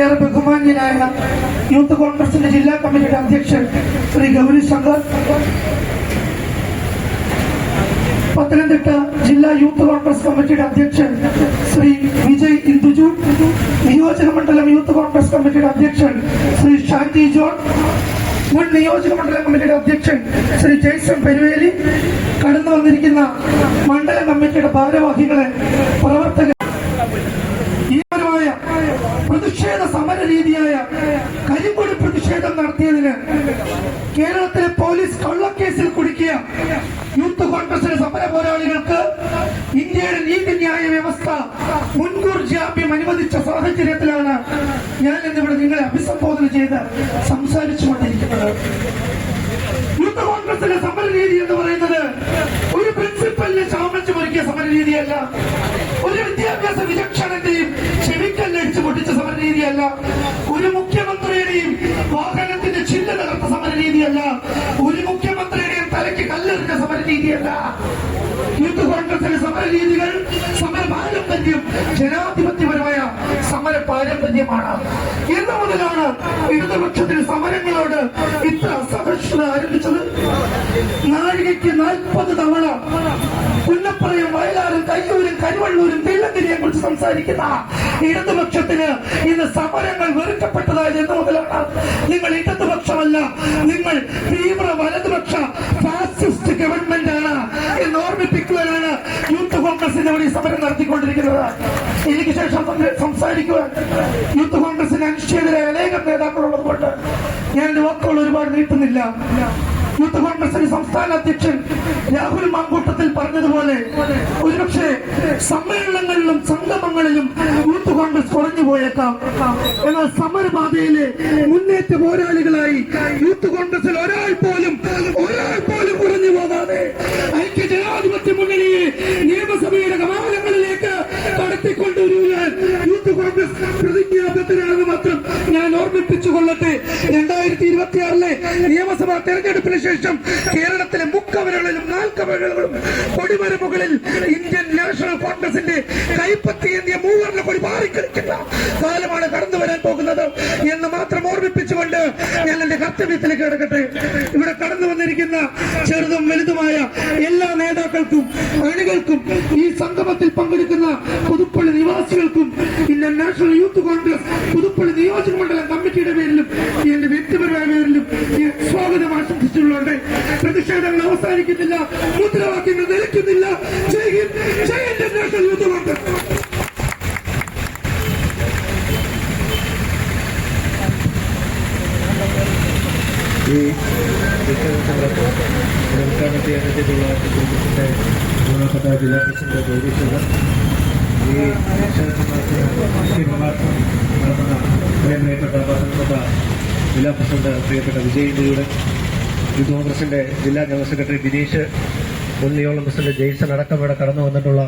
ഏറെ ബഹുമാന്യനായ യൂത്ത് കോൺഗ്രസിന്റെ ജില്ലാ കമ്മിറ്റിയുടെ അധ്യക്ഷൻ ശ്രീ ഗൗരി ശങ്കർ, പത്തനംതിട്ട ജില്ലാ യൂത്ത് കോൺഗ്രസ് കമ്മിറ്റിയുടെ അധ്യക്ഷൻ ശ്രീ വിജയ് ഇന്ദുജു, നിയോജക മണ്ഡലം യൂത്ത് കോൺഗ്രസ് കമ്മിറ്റിയുടെ അധ്യക്ഷൻ ശ്രീ ഷാജി ജോൺ, മുൻ നിയോജക മണ്ഡലം കമ്മിറ്റിയുടെ അധ്യക്ഷൻ ശ്രീ ജയ്സൺ പെരുവേലി, കടന്നു വന്നിരിക്കുന്ന മണ്ഡലം കമ്മിറ്റിയുടെ ഭാരവാഹികളെ, പ്രവർത്തകർ, പ്രതിഷേധ സമര രീതിയായ കരിങ്കൊടി പ്രതിഷേധം നടത്തിയതിന് കേരളത്തിലെ പോലീസ് കള്ളക്കേസിൽ കുടുക്കിയ യൂത്ത് കോൺഗ്രസിലെ സമര പോരാളികൾക്ക് ഇന്ത്യയുടെ നീതിന്യായ വ്യവസ്ഥ മുൻകൂർ ജാമ്യം അനുവദിച്ച സാഹചര്യത്തിലാണ് ഞാൻ ഇന്നിവിടെ നിങ്ങളെ അഭിസംബോധന ചെയ്ത് സംസാരിച്ചുകൊണ്ടിരിക്കുന്നത്. യൂത്ത് കോൺഗ്രസിലെ സമര രീതി എന്ന് പറയുന്നത് ഒരു പ്രിൻസിപ്പലിനെ ചാമച്ച് മുറിക്കിയ സമര രീതിയല്ല, ഒരു വിദ്യാഭ്യാസ വിചക്ഷണന്റെയും ചെവിക്കല്ലടിച്ചു പൊട്ടിച്ച സമര രീതിയല്ല, ഒരു മുഖ്യമന്ത്രിയുടെയും വാഹനത്തിന്റെ ചില്ല തകർത്ത സമര രീതിയല്ല, ഒരു മുഖ്യമന്ത്രിയുടെയും തലയ്ക്ക് കല്ലെറിഞ്ഞ സമര രീതിയല്ല. യൂത്ത് കോൺഗ്രസിലെ സമര രീതികൾ സമര പാരമ്പര്യം ജനാധിപത്യപരമായ സമര പാരമ്പര്യമാണ്. എന്ന് മുതലാണ് ഇടതുപക്ഷത്തിന് സമരങ്ങളോട് ഇത്ര അസഹിഷ്ണുത ആരംഭിച്ചത്. നാഴികയ്ക്ക് 40 തവണ പുന്നപ്പറയും വയലാറും കയ്യൂരും കരുവള്ളൂരും തില്ലങ്കരിയെ കുറിച്ച് സംസാരിക്കുന്ന ഇടതുപക്ഷത്തിന് ഇന്ന് സമരങ്ങൾ വെറുക്കപ്പെട്ടതായത് എന്ന് മുതലാണ്. നിങ്ങൾ ഇടതുപക്ഷമല്ല, നിങ്ങൾ തീവ്ര വലതുപക്ഷ ഫാസിസ്റ്റ് ഗവൺമെന്റ് ആണ് എന്ന് ഓർമ്മിപ്പിക്കുവാനാണ് യൂത്ത് കോൺഗ്രസിന്റെ വഴി സമരം നടത്തിക്കൊണ്ടിരിക്കുന്നത്. എനിക്ക് ശേഷം സംസാരിക്കുവാൻ യൂത്ത് കോൺഗ്രസിന് അനിശ്ചിതരായ അനേകം നേതാക്കളുള്ളത് കൊണ്ട് ഞാൻ എന്റെ വാക്കുകൾ ഒരുപാട് നീട്ടുന്നില്ല. യൂത്ത് കോൺഗ്രസിന്റെ സംസ്ഥാന അധ്യക്ഷൻ രാഹുൽ മാങ്കൂട്ടത്തിൽ പറഞ്ഞതുപോലെ ഒരുപക്ഷെ സമ്മേളനങ്ങളിലും സംഗമങ്ങളിലും യൂത്ത് കോൺഗ്രസ് കുറഞ്ഞു പോയേക്കാം. എന്നാൽ സമരപാതയിലെ മുന്നേറ്റ പോരാളികളായി യൂത്ത് കോൺഗ്രസിൽ ഒരാൾ പോലും കുറഞ്ഞു പോകാതെ ഐക്യ ജനാധിപത്യ മുന്നണിയെ നിയമസഭയുടെ കവാടങ്ങളിലേക്ക് കടത്തിക്കൊണ്ടുവരുവാൻ യൂത്ത് കോൺഗ്രസ് പ്രതിജ്ഞാബദ്ധരാണെന്ന് മാത്രം ഞാൻ ഓർമ്മിപ്പിച്ചുകൊള്ളട്ടെ. 2026 നിയമസഭാ തെരഞ്ഞെടുപ്പിന് ശേഷം കേരളത്തിലെ മുക്കവരകളിലും നാൽക്കവരകളിലും കൊടിമരമുകളിൽ ഇന്ത്യൻ നാഷണൽ കോൺഗ്രസിന്റെ കൈപ്പത്തിയേന്തിയ മൂവർണ്ണ കൊടി മാറിക്കളിക്കുന്ന കാലമാണ് കടന്നു വരാൻ പോകുന്നത് എന്ന് മാത്രം ഓർമ്മിപ്പിച്ചുകൊണ്ട് ഞാൻ എന്റെ കർത്തവ്യത്തിലേക്ക് കിടക്കട്ടെ. ഇവിടെ കടന്നു വന്നിരിക്കുന്ന ചെറുതും വലുതുമായ എല്ലാ നേതാക്കൾക്കും അണികൾക്കും ഈ സംഗമത്തിൽ പങ്കെടുക്കുന്ന പുതുപ്പള്ളി നിവാസികൾക്കും Indian National Youth Congress Puthuppally നിയോജക മണ്ഡലം കമ്മിറ്റിയുടെ പേരിലും എന്റെ വ്യക്തിപരമായ പേരിലും സ്വാഗതം ആശംസിച്ചുള്ളതുകൊണ്ട് പ്രതിഷേധങ്ങൾ അവസാനിക്കുന്നില്ല, മുദ്രാവാക്യങ്ങൾ നിലയ്ക്കുന്നില്ല. ജയ് ഹിന്ദ്, ജയ് ഇന്ത്യൻ നാഷണൽ യൂത്ത് കോൺഗ്രസ്. ഈ കമ്മിറ്റി അംഗത്തിലുള്ള കോൺഗ്രസിന്റെ ബഹുമാനപ്പെട്ട ജില്ലാ പ്രസിഡന്റ് ഗൗരി ശങ്കർ, ഈ നടത്തുന്ന പ്രിയപ്പെട്ട പത്തനംതിട്ട ജില്ലാ പ്രസിഡന്റ് പ്രിയപ്പെട്ട വിജയ് ഇന്ദുയുടെ, യൂത്ത് കോൺഗ്രസിന്റെ ജില്ലാ ജനറൽ സെക്രട്ടറി ബിനീഷ്, മുൻ നിയോജക പ്രസിഡന്റ് ജെയ്സൺ അടക്കം ഇവിടെ കടന്നു വന്നിട്ടുള്ള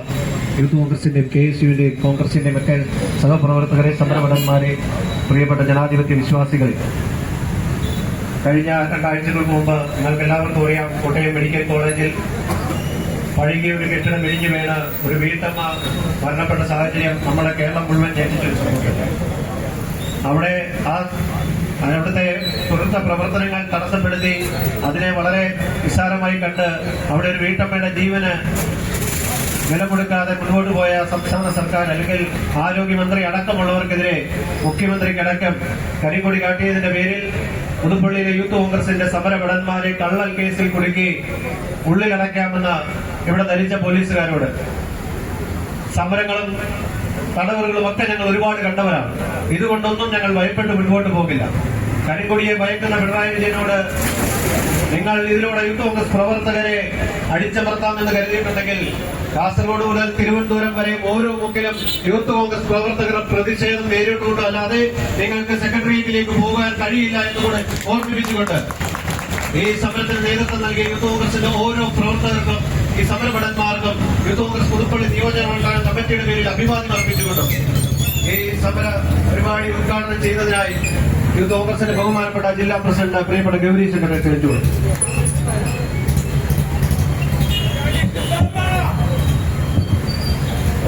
യൂത്ത് കോൺഗ്രസിന്റെയും KSUവിന്റെയും കോൺഗ്രസിന്റെയും മറ്റ് സഹപ്രവർത്തകരെ, സമരഭടന്മാരെ, പ്രിയപ്പെട്ട ജനാധിപത്യ വിശ്വാസികൾ, കഴിഞ്ഞ 2 ആഴ്ചകൾക്ക് മുമ്പ് നിങ്ങൾക്ക് എല്ലാവർക്കും അറിയാം, കോട്ടയം മെഡിക്കൽ കോളേജിൽ പഴകിയ ഒരു കെട്ടിടം ഇടിഞ്ഞു വീണ് ഒരു വീട്ടമ്മ മരണപ്പെട്ട സാഹചര്യം നമ്മുടെ കേരളം മുഴുവൻ ഞെട്ടിച്ചു. അവിടെ അവിടുത്തെ തുറന്ന പ്രവർത്തനങ്ങൾ തടസ്സപ്പെടുത്തി അതിനെ വളരെ നിസ്സാരമായി കണ്ട് അവിടെ ഒരു വീട്ടമ്മയുടെ ജീവന് വില കൊടുക്കാതെ മുന്നോട്ട് പോയ സംസ്ഥാന സർക്കാർ അല്ലെങ്കിൽ ആരോഗ്യമന്ത്രി അടക്കമുള്ളവർക്കെതിരെ മുഖ്യമന്ത്രിക്കടക്കം കരിങ്കൊടി കാട്ടിയതിന്റെ പേരിൽ പുതുപ്പള്ളിയിലെ യൂത്ത് കോൺഗ്രസിന്റെ സമരഭടന്മാരെ കള്ളൽ കേസിൽ കുടുക്കി ഉള്ളിലടയ്ക്കാമെന്ന് ഇവിടെ ധരിച്ച പോലീസുകാരോട്, സമരങ്ങളും തടവുകളും ഒക്കെ ഞങ്ങൾ ഒരുപാട് കണ്ടവരാണ്. ഇതുകൊണ്ടൊന്നും ഞങ്ങൾ ഭയപ്പെട്ട് മുൻപോട്ട് പോകില്ല. കരിങ്കൊടിയെ ഭയക്കുന്ന പിണറായി വിജയനോട് നിങ്ങൾ ഇതിലൂടെ യൂത്ത് കോൺഗ്രസ് പ്രവർത്തകരെ അടിച്ചമർത്താമെന്ന് കരുതിയിട്ടുണ്ടെങ്കിൽ കാസർഗോഡ് മുതൽ തിരുവനന്തപുരം വരെ ഓരോ മുക്കിലും യൂത്ത് കോൺഗ്രസ് പ്രവർത്തകർ പ്രതിഷേധം നേരിട്ടുകൊണ്ട് അല്ലാതെ നിങ്ങൾക്ക് സെക്രട്ടേറിയറ്റിലേക്ക് പോകാൻ കഴിയില്ല എന്നുകൂടെ ഓർമ്മിപ്പിച്ചുകൊണ്ട് ഈ സമരത്തിന് നേതൃത്വം നൽകിയ യൂത്ത് കോൺഗ്രസിന്റെ ഓരോ പ്രവർത്തകർക്കും, ഈ സമരഭടന്മാർക്കും യൂത്ത് കോൺഗ്രസ് പുതുപ്പള്ളി നിയോജക മണ്ഡലം കമ്മിറ്റിയുടെ പേരിൽ അഭിവാദ്യം അർപ്പിച്ചുകൊണ്ടും ഈ സമര പരിപാടി ഉദ്ഘാടനം ചെയ്തതിനായി യൂത്ത് കോൺഗ്രസിന്റെ ബഹുമാനപ്പെട്ട ജില്ലാ പ്രസിഡന്റ് പ്രിയപ്പെട്ട ഗൗരി ശങ്കറെ ക്ഷണിച്ചുകൊള്ളു.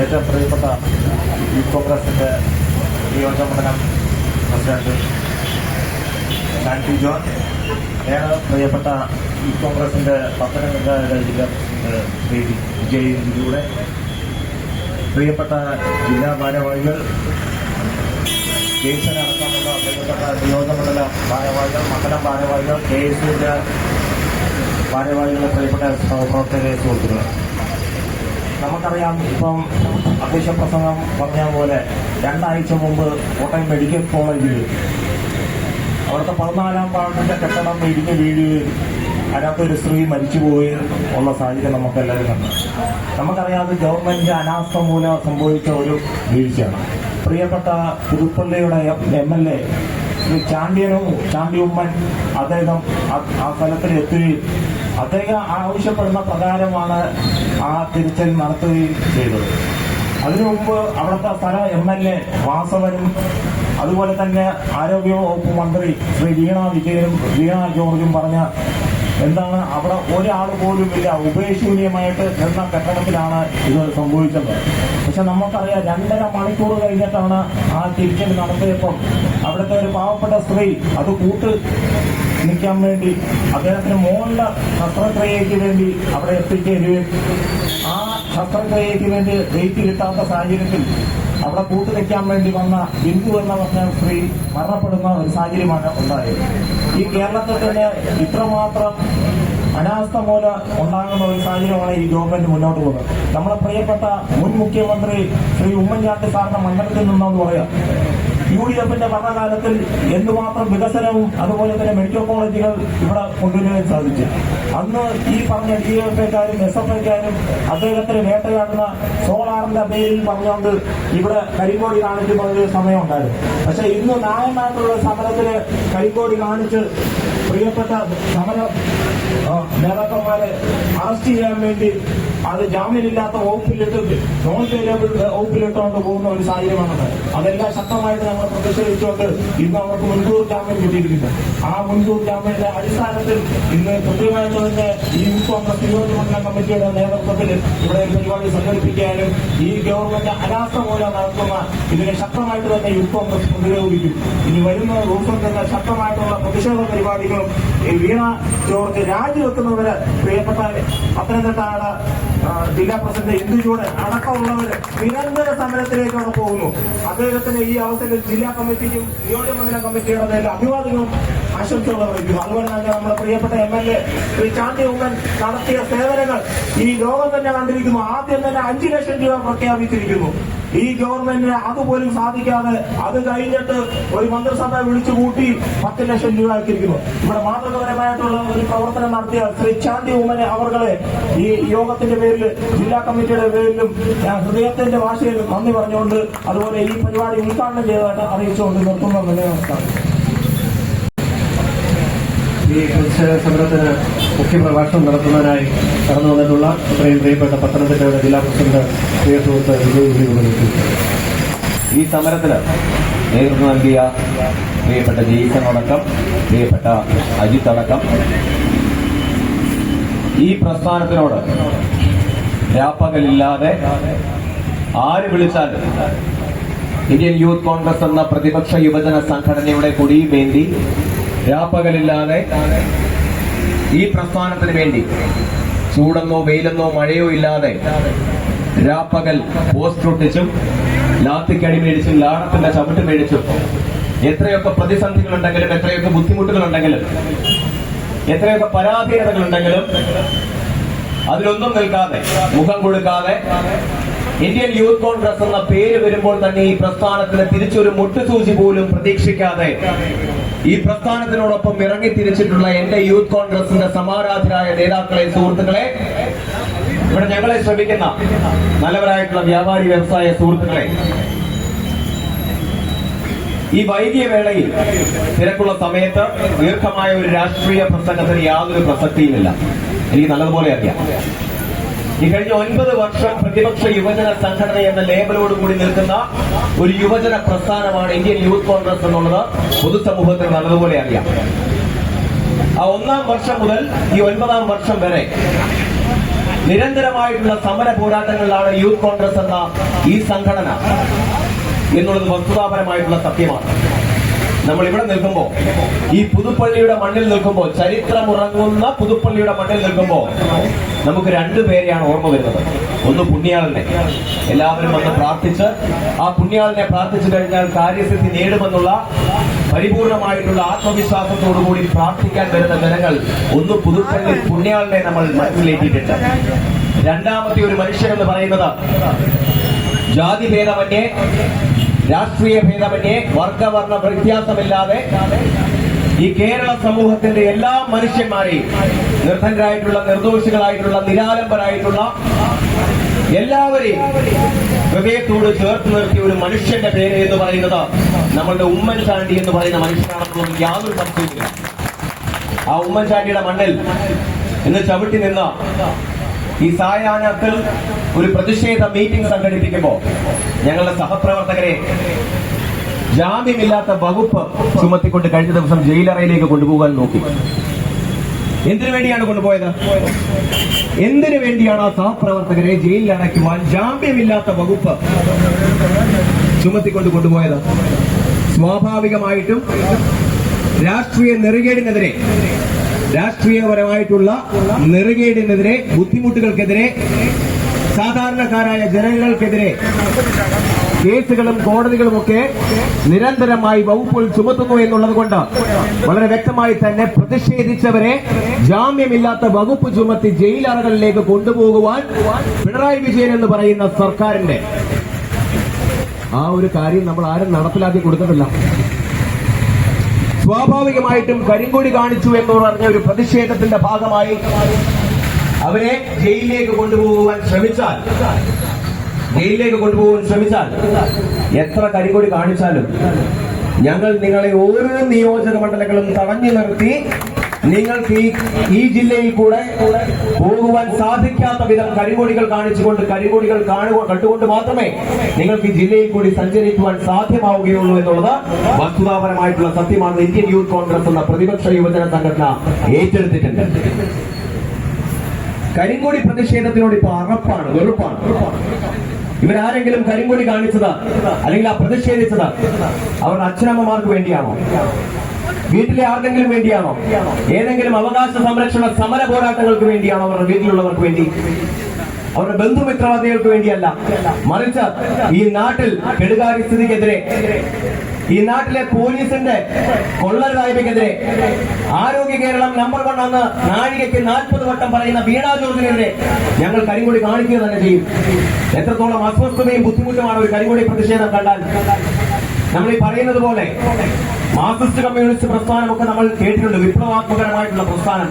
ഏറ്റവും പ്രിയപ്പെട്ട യൂത്ത് കോൺഗ്രസിന്റെ നിയോജക മണ്ഡലം പ്രസിഡന്റ് ഷാൻറ്റി ജോൺ, ഏറെ പ്രിയപ്പെട്ട യൂത്ത് കോൺഗ്രസിന്റെ പത്തനംതിട്ട ജില്ലാ പ്രസിഡന്റ് ശ്രീ വിജയ് ഇന്ദുജൂടെ, പ്രിയപ്പെട്ട ജില്ലാ ഭാരവാഹികൾ, ജെയ്സനടക്കമുള്ള പ്രിയപ്പെട്ട നിയോജകമണ്ഡല ഭാരവാഹികൾ, മണ്ഡലം ഭാരവാഹികൾ, KSUവിന്റെ ഭാരവാഹികളെ, പ്രിയപ്പെട്ട സഹപ്രവർത്തകരെ, സുഹൃത്തുക്കളെ, നമുക്കറിയാം, ഇപ്പം അധ്യക്ഷ പ്രസംഗം പറഞ്ഞ പോലെ 2 ആഴ്ച മുമ്പ് കോട്ടയം മെഡിക്കൽ കോളേജിൽ അവിടുത്തെ 14-ാം വാർഡിന്റെ കെട്ടിടം ഇടിഞ്ഞ് വീഴുകയും അതിനകത്തൊരു സ്ത്രീ മരിച്ചുപോവുകയും ഉള്ള സാഹചര്യം നമുക്കെല്ലാവരും കണ്ടു. നമുക്കറിയാം, അത് ഗവൺമെന്റിന്റെ അനാസ്ഥ മൂലം സംഭവിച്ച ഒരു വീഴ്ചയാണ്. പ്രിയപ്പെട്ട പുതുപ്പള്ളിയുടെ MLA ശ്രീ ചാണ്ടി ഉമ്മൻ അദ്ദേഹം ആ സ്ഥലത്തിൽ എത്തുകയും അദ്ദേഹം ആവശ്യപ്പെടുന്ന പ്രകാരമാണ് ആ തിരിച്ചൽ നടത്തുകയും ചെയ്തത്. അതിനു മുമ്പ് അവിടുത്തെ സ്ഥല MLA വാസവനും അതുപോലെ തന്നെ ആരോഗ്യവകുപ്പ് മന്ത്രി ശ്രീ വീണ ജോർജും പറഞ്ഞ എന്താണ്, അവിടെ ഒരാൾ പോലും ഇല്ല, ഉഭയശൂന്യമായിട്ട് എന്ന കെട്ടിടത്തിലാണ് ഇത് സംഭവിച്ചത്. പക്ഷെ നമുക്കറിയാം, 2.5 മണിക്കൂർ കഴിഞ്ഞിട്ടാണ് ആ തിരിച്ചൽ നടത്തിയപ്പം അവിടുത്തെ ഒരു പാവപ്പെട്ട സ്ത്രീ അത് നിൽക്കാൻ വേണ്ടി അദ്ദേഹത്തിന് മോളുടെ ശസ്ത്രക്രിയയ്ക്ക് വേണ്ടി അവിടെ എത്തിച്ചേരുകയും ആ ശസ്ത്രക്രിയയ്ക്ക് വേണ്ടി ഡേറ്റ് കിട്ടാത്ത സാഹചര്യത്തിൽ അവിടെ നിൽക്കാൻ വേണ്ടി വന്ന ബിന്ദു എന്ന് പറഞ്ഞ സ്ത്രീ മരണപ്പെടുന്ന ഒരു സാഹചര്യമാണ് ഉണ്ടായത്. ഈ കേരളത്തിൽ തന്നെ ഇത്രമാത്രം അനാസ്ഥ മൂലം ഉണ്ടാകുന്ന ഒരു സാഹചര്യമാണ് ഈ ഗവൺമെന്റ് മുന്നോട്ട് പോകുന്നത്. നമ്മുടെ പ്രിയപ്പെട്ട മുൻ മുഖ്യമന്ത്രി ശ്രീ ഉമ്മൻചാണ്ടി സാറിന്റെ മണ്ഡലത്തിൽ നിന്നെന്ന് പറയാം, UDFന്റെ ഭരണകാലത്തിൽ എന്തുമാത്രം വികസനവും അതുപോലെ തന്നെ മെഡിക്കൽ കോളേജുകൾ ഇവിടെ കൊണ്ടുവരാൻ സാധിച്ചു. അന്ന് ഈ പറഞ്ഞ DFഐക്കാരും SFഐക്കാരും അദ്ദേഹത്തിന് വേട്ടയാടുന്ന സോളാറിന്റെ പേരിൽ പറഞ്ഞുകൊണ്ട് ഇവിടെ കരിങ്കോടി കാണിക്കുന്ന ഒരു സമയം ഉണ്ടായിരുന്നു. പക്ഷെ ഇന്ന് ന്യായമായിട്ടുള്ള സമരത്തിന് കരിങ്കോടി കാണിച്ച് പ്രിയപ്പെട്ട സമര നേതാക്കന്മാരെ അറസ്റ്റ് ചെയ്യാൻ വേണ്ടി അത് ജാമ്യമില്ലാത്ത വകുപ്പിലിട്ട് നോൺ വേരിയബിൾ വകുപ്പിലിട്ടുകൊണ്ട് പോകുന്ന ഒരു സാഹചര്യമാണ്. അതെല്ലാം ശക്തമായിട്ട് ഞങ്ങൾ പ്രതിഷേധിച്ചുകൊണ്ട് ഇന്ന് അവർക്ക് മുൻകൂർ ജാമ്യം കിട്ടിയിരിക്കുന്നു. ആ മുൻകൂർ ജാമ്യത്തിന്റെ അടിസ്ഥാനത്തിൽ ഇന്ന് കൃത്യമായിട്ട് തന്നെ ഈ യൂത്ത് കോൺഗ്രസ് നിയോജകമണ്ഡല കമ്മിറ്റിയുടെ നേതൃത്വത്തിൽ ഇവിടെ ഒരു പരിപാടി സംഘടിപ്പിക്കാനും ഈ ഗവൺമെന്റ് അനാസ്ഥ മൂലം നടത്തുന്ന ഇതിനെ ശക്തമായിട്ട് തന്നെ യൂത്ത് കോൺഗ്രസ് പ്രതിരോധിക്കും. ഇനി വരുന്ന ദിവസം തന്നെ ശക്തമായിട്ടുള്ള പ്രതിഷേധ പരിപാടികളും വീണ ജോർജ് രാജിവെക്കുന്നവര്, പ്രിയപ്പെട്ട പത്തനംതിട്ടയുടെ ജില്ലാ പ്രസിഡന്റ് ഇന്ദുജൂടെ അടക്കമുള്ളവര് നിരന്തര സമരത്തിലേക്കാണ് പോകുന്നു. അദ്ദേഹത്തിന് ഈ അവസരത്തിൽ ജില്ലാ കമ്മിറ്റിക്കും നിയോജകമണ്ഡല കമ്മിറ്റിയുടെ പേരിൽ അഭിവാദ്യവും ആശംസകൾ അറിയിക്കുന്നു. അതുപോലെ തന്നെ നമ്മുടെ പ്രിയപ്പെട്ട MLA ശ്രീ ചാണ്ടി ഉമ്മൻ നടത്തിയ സേവനങ്ങൾ ഈ ലോകം തന്നെ കണ്ടിരിക്കുന്നു. ആദ്യം തന്നെ 5 ലക്ഷം രൂപ പ്രഖ്യാപിച്ചിരിക്കുന്നു. ഈ ഗവൺമെന്റിന് അതുപോലും സാധിക്കാതെ അത് കഴിഞ്ഞിട്ട് ഒരു മന്ത്രിസഭ വിളിച്ചു കൂട്ടി 10 ലക്ഷം രൂപ ആക്കിയിരിക്കുന്നു. ഇവിടെ മാതൃകപരമായിട്ടുള്ള ഒരു പ്രവർത്തനം നടത്തിയ ശ്രീ ചാണ്ടി ഉമ്മനെ അവർകളെ ഈ യോഗത്തിന്റെ പേരിൽ ജില്ലാ കമ്മിറ്റിയുടെ പേരിലും ഞാൻ ഹൃദയത്തിന്റെ ഭാഷയിൽ നന്ദി പറഞ്ഞുകൊണ്ട് അതുപോലെ ഈ പരിപാടി ഉദ്ഘാടനം ചെയ്തതായിട്ട് അറിയിച്ചുകൊണ്ട് നിർത്തുന്നു. നമസ്കാരം. ഈ പ്രതിഷേധ സമരത്തിന് മുഖ്യപ്രഭാഷണം നടത്തുന്നതിനായി കടന്നു വന്നിട്ടുള്ള ഇത്രയും പ്രിയപ്പെട്ട പത്തനംതിട്ടയുടെ ജില്ലാ പ്രസിഡന്റ് പ്രിയ സുഹൃത്ത് വിജയ്. ഈ സമരത്തിന് നേതൃത്വം നൽകിയ പ്രിയപ്പെട്ട ജെയ്സനടക്കം, പ്രിയപ്പെട്ട അജിത്ത് അടക്കം ഈ പ്രസ്ഥാനത്തിനോട് രാപ്പകലില്ലാതെ ആര് വിളിച്ചാലും ഇന്ത്യൻ യൂത്ത് കോൺഗ്രസ് എന്ന പ്രതിപക്ഷ യുവജന സംഘടനയുടെ കൊടിയുമേന്തി രാപ്പകലില്ലാതെ ഈ പ്രസ്ഥാനത്തിന് വേണ്ടി ചൂടെന്നോ വെയിലെന്നോ മഴയോ ഇല്ലാതെ രാപ്പകൽ പോസ്റ്റ് ഒട്ടിച്ചും ലാത്തിക്കടി മേടിച്ചും ലാടത്തിന്റെ ചവിട്ട് മേടിച്ചും എത്രയൊക്കെ പ്രതിസന്ധികളുണ്ടെങ്കിലും, എത്രയൊക്കെ ബുദ്ധിമുട്ടുകളുണ്ടെങ്കിലും, എത്രയൊക്കെ പരാധീനതകളുണ്ടെങ്കിലും അതിലൊന്നും നിൽക്കാതെ, മുഖം കൊടുക്കാതെ ഇന്ത്യൻ യൂത്ത് കോൺഗ്രസ് എന്ന പേര് വരുമ്പോൾ തന്നെ ഈ പ്രസ്ഥാനത്തിന് തിരിച്ചൊരു മുട്ടുസൂചി പോലും പ്രതീക്ഷിക്കാതെ ഈ പ്രസ്ഥാനത്തിനോടൊപ്പം ഇറങ്ങി തിരിച്ചിട്ടുള്ള എന്റെ യൂത്ത് കോൺഗ്രസിന്റെ സമാരാധരായ നേതാക്കളെ, സുഹൃത്തുക്കളെ, ഇവിടെ ഞങ്ങളെ ശ്രമിക്കുന്ന നല്ലവരായിട്ടുള്ള വ്യാപാരി വ്യവസായ സുഹൃത്തുക്കളെ, ഈ വൈകിയ വേളയിൽ തിരക്കുള്ള സമയത്ത് ദീർഘമായ ഒരു രാഷ്ട്രീയ പ്രസംഗത്തിന് യാതൊരു പ്രസക്തിയുമില്ല. എനിക്ക് നല്ലതുപോലെ അറിയാം. ഈ കഴിഞ്ഞ 9 വർഷം പ്രതിപക്ഷ യുവജന സംഘടന എന്ന ലേബലോടുകൂടി നിൽക്കുന്ന ഒരു യുവജന പ്രസ്ഥാനമാണ് ഇന്ത്യൻ യൂത്ത് കോൺഗ്രസ് എന്നുള്ളത് പൊതുസമൂഹത്തിന് നല്ലതുപോലെ അറിയാം. ആ 1-ാം വർഷം മുതൽ ഈ 9-ാം വർഷം വരെ നിരന്തരമായിട്ടുള്ള സമര പോരാട്ടങ്ങളിലാണ് യൂത്ത് കോൺഗ്രസ് എന്ന ഈ സംഘടന എന്നുള്ളത് വസ്തുതാപരമായിട്ടുള്ള സത്യമാണ്. നമ്മൾ ഇവിടെ നിൽക്കുമ്പോൾ, ഈ പുതുപ്പള്ളിയുടെ മണ്ണിൽ നിൽക്കുമ്പോൾ, ചരിത്രമുറങ്ങുന്ന പുതുപ്പള്ളിയുടെ മണ്ണിൽ നിൽക്കുമ്പോൾ നമുക്ക് രണ്ടുപേരെയാണ് ഓർമ്മ വരുന്നത്. ഒന്ന് പുണ്യാളനെ, എല്ലാവരും വന്ന് പ്രാർത്ഥിച്ച് ആ പുണ്യാളനെ പ്രാർത്ഥിച്ചു കഴിഞ്ഞാൽ കാര്യസിദ്ധി നേടുമെന്നുള്ള പരിപൂർണമായിട്ടുള്ള ആത്മവിശ്വാസത്തോടുകൂടി പ്രാർത്ഥിക്കാൻ വരുന്ന ജനങ്ങൾ ഒന്ന് പുതുപ്പള്ളി പുണ്യാളനെ നമ്മൾ മനസ്സിലേക്കിയിട്ടുണ്ട്. രണ്ടാമത്തെ ഒരു മനുഷ്യരെന്ന് പറയുന്നത് ജാതി ഭേദമന്യേ, രാഷ്ട്രീയ ഭേദമന്യേ, വർഗവർണ്ണ വ്യത്യാസമില്ലാതെ ഈ കേരള സമൂഹത്തിന്റെ എല്ലാ മനുഷ്യന്മാരെയും, നിർധനരായിട്ടുള്ള, നിർദോഷികളായിട്ടുള്ള, നിരാലംബരായിട്ടുള്ള എല്ലാവരെയും ഹൃദയത്തോട് ചേർത്ത് നിർത്തിയ ഒരു മനുഷ്യന്റെ പേര് എന്ന് പറയുന്നത് നമ്മളുടെ ഉമ്മൻചാണ്ടി എന്ന് പറയുന്ന മനുഷ്യനാണെന്നുള്ളത് യാതൊരു സംശയമില്ല. ആ ഉമ്മൻചാണ്ടിയുടെ മണ്ണിൽ ഇന്ന് ചവിട്ടി നിന്ന ഈ സായാഹ്നത്തിൽ ഒരു പ്രതിഷേധ മീറ്റിംഗ് സംഘടിപ്പിക്കുമ്പോൾ ഞങ്ങളുടെ സഹപ്രവർത്തകരെ ജാമ്യമില്ലാത്ത വകുപ്പ് ചുമത്തിക്കൊണ്ട് കഴിഞ്ഞ ദിവസം ജയിലറയിലേക്ക് കൊണ്ടുപോകാൻ നോക്കി. എന്തിനു വേണ്ടിയാണ് കൊണ്ടുപോയത്? എന്തിനു വേണ്ടിയാണ് ആ സഹപ്രവർത്തകരെ ജയിലിൽ അടയ്ക്കുവാൻ ജാമ്യമില്ലാത്ത വകുപ്പ് ചുമത്തിക്കൊണ്ട് കൊണ്ടുപോയത്? സ്വാഭാവികമായിട്ടും രാഷ്ട്രീയ നെറുകേടിനെതിരെ, രാഷ്ട്രീയപരമായിട്ടുള്ള നെറുകേടിനെതിരെ, ബുദ്ധിമുട്ടുകൾക്കെതിരെ, സാധാരണക്കാരായ ജനങ്ങൾക്കെതിരെ കേസുകളും കോടതികളുമൊക്കെ നിരന്തരമായി വകുപ്പുകൾ ചുമത്തുന്നു എന്നുള്ളത് കൊണ്ട് വളരെ വ്യക്തമായി തന്നെ പ്രതിഷേധിച്ചവരെ ജാമ്യമില്ലാത്ത വകുപ്പ് ചുമത്തി ജയിലറകളിലേക്ക് കൊണ്ടുപോകുവാൻ പിണറായി വിജയൻ എന്ന് പറയുന്ന സർക്കാരിന്റെ ആ ഒരു കാര്യം നമ്മൾ ആരും നടപ്പിലാക്കി കൊടുത്തിട്ടില്ല. സ്വാഭാവികമായിട്ടും കരിങ്കൊടി കാണിച്ചു എന്ന് പറഞ്ഞ ഒരു പ്രതിഷേധത്തിന്റെ ഭാഗമായി അവരെ ജയിലിലേക്ക് കൊണ്ടുപോകാൻ ശ്രമിച്ചാൽ എത്ര കരിങ്കൊടി കാണിച്ചാലും ഞങ്ങൾ നിങ്ങളെ ഓരോ നിയോജക മണ്ഡലങ്ങളും തടഞ്ഞു നിർത്തി നിങ്ങൾക്ക് ഈ ജില്ലയിൽ കൂടെ പോകുവാൻ സാധിക്കാത്ത വിധം കരിങ്കൊടികൾ കാണിച്ചുകൊണ്ട്, കരിങ്കൊടികൾ കണ്ടുകൊണ്ട് മാത്രമേ നിങ്ങൾക്ക് ഈ ജില്ലയിൽ കൂടി സഞ്ചരിക്കുവാൻ സാധ്യമാവുകയുള്ളൂ എന്നുള്ളത് വസ്തുതാപരമായിട്ടുള്ള സത്യമാണ്. ഇന്ത്യൻ യൂത്ത് കോൺഗ്രസ് എന്ന പ്രതിപക്ഷ യുവജന സംഘടന ഏറ്റെടുത്തിട്ടുണ്ട്. കരിങ്കൊടി പ്രതിഷേധത്തിനോട് ഇപ്പൊ അറപ്പാണ്, വെറുപ്പാണ്. ഇവരാരെങ്കിലും കരിങ്കൊടി കാണിച്ചത് അല്ലെങ്കിൽ ആ പ്രതിഷേധിച്ചത് അവരുടെ അച്ഛനമ്മമാർക്ക് വേണ്ടിയാണോ? വീട്ടിലെ ആർക്കെങ്കിലും വേണ്ടിയാണോ? ഏതെങ്കിലും അവകാശ സംരക്ഷണ സമര പോരാട്ടങ്ങൾക്ക് വേണ്ടിയാണോ? അവരുടെ വീട്ടിലുള്ളവർക്ക് വേണ്ടി, അവരുടെ ബന്ധുമിത്രാദികൾക്ക് വേണ്ടിയല്ല. മറിച്ച് ഈ നാട്ടിൽ കെടുകാര്യ സ്ഥിതിക്കെതിരെ, ഈ നാട്ടിലെ പോലീസിന്റെ കൊള്ളരുതായ്മയ്ക്കെതിരെ, ആരോഗ്യ കേരളം നമ്പർ 1 എന്ന് നാഴികയ്ക്ക് 40 വട്ടം പറയുന്ന വീണ ജോർജിനെതിരെ ഞങ്ങൾ കരിങ്കൊടി കാണിക്കുക തന്നെ ചെയ്യും. എത്രത്തോളം അസ്വസ്ഥതയും ബുദ്ധിമുട്ടുമാണ് ഒരു കരിങ്കൊടി പ്രതിഷേധം കണ്ടാൽ. നമ്മൾ ഈ പറയുന്നത് പോലെ മാർക്സിസ്റ്റ് കമ്മ്യൂണിസ്റ്റ് പ്രസ്ഥാനമൊക്കെ നമ്മൾ കേട്ടിട്ടുണ്ട്. വിപ്ലവാത്മകരമായിട്ടുള്ള പ്രസ്ഥാനം.